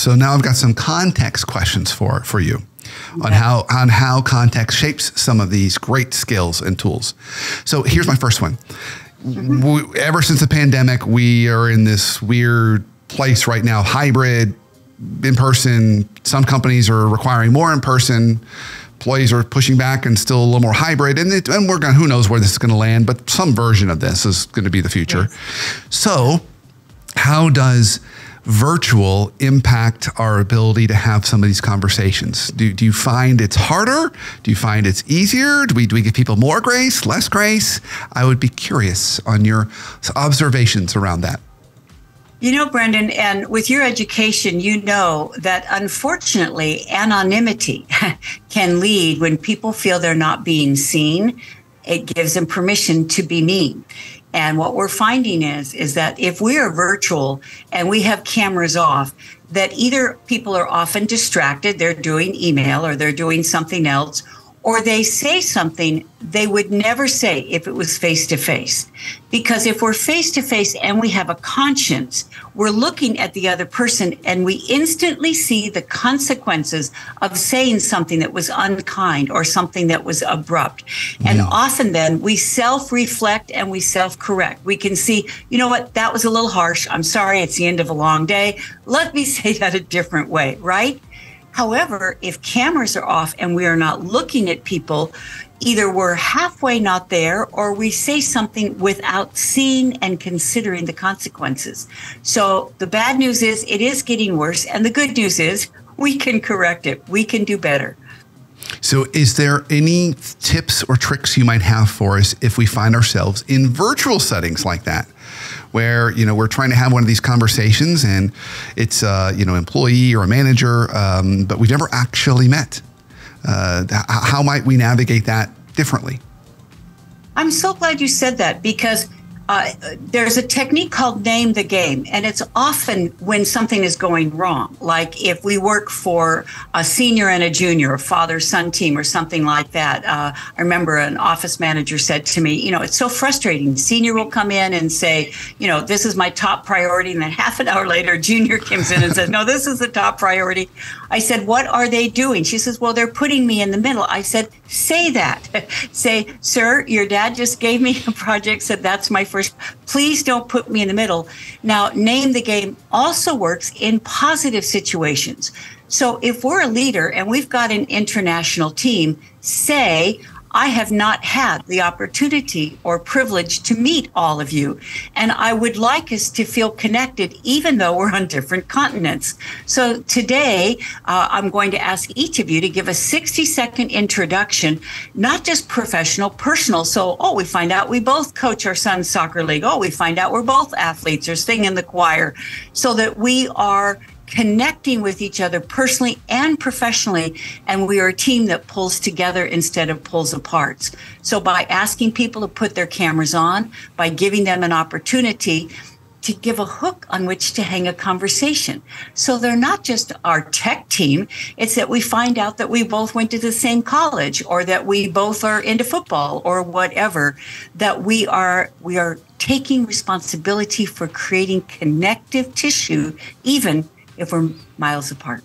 So now I've got some context questions for you on how context shapes some of these great skills and tools. So here's my first one. Ever since the pandemic, we are in this weird place right now, hybrid, in person. Some companies are requiring more in person. Employees are pushing back and still a little more hybrid. And we're going, who knows where this is going to land, but some version of this is going to be the future. Yes. So how does virtual impact our ability to have some of these conversations? Do you find it's harder? Do you find it's easier? Do we give people more grace, less grace? I would be curious on your observations around that. You know, Brendan, and with your education, you know that unfortunately anonymity can lead when people feel they're not being seen. It gives them permission to be mean. And what we're finding is that if we are virtual and we have cameras off, that either people are often distracted, they're doing email or they're doing something else, or they say something they would never say if it was face-to-face. Because if we're face-to-face and we have a conscience, we're looking at the other person and we instantly see the consequences of saying something that was unkind or something that was abrupt. And often then we self-reflect and we self-correct. We can see, you know what, that was a little harsh. I'm sorry, it's the end of a long day. Let me say that a different way, right? However, if cameras are off and we are not looking at people, either we're halfway not there or we say something without seeing and considering the consequences. So the bad news is it is getting worse. And the good news is we can correct it. We can do better. So is there any tips or tricks you might have for us if we find ourselves in virtual settings like that, where, you know, we're trying to have one of these conversations and it's, you know, employee or a manager, but we've never actually met? How might we navigate that differently? I'm so glad you said that, because there's a technique called name the game, and it's often when something is going wrong. Like if we work for a senior and a junior, a father-son team or something like that. I remember an office manager said to me, you know, it's so frustrating. Senior will come in and say, you know, this is my top priority. And then half an hour later, junior comes in and says, no, this is the top priority. I said, what are they doing? She says, well, they're putting me in the middle. I said, say that. Say, sir, your dad just gave me a project, said that's my first. Please don't put me in the middle. Now, name the game also works in positive situations. So if we're a leader and we've got an international team, say, I have not had the opportunity or privilege to meet all of you, and I would like us to feel connected even though we're on different continents. So today, I'm going to ask each of you to give a 60-second introduction, not just professional, personal. So, we find out we both coach our son's soccer league. We find out we're both athletes or sing in the choir, so that we are connecting with each other personally and professionally, and we are a team that pulls together instead of pulls apart. So by asking people to put their cameras on, by giving them an opportunity to give a hook on which to hang a conversation. So they're not just our tech team, it's that we find out that we both went to the same college, or that we both are into football or whatever, that we are taking responsibility for creating connective tissue, even if we're miles apart.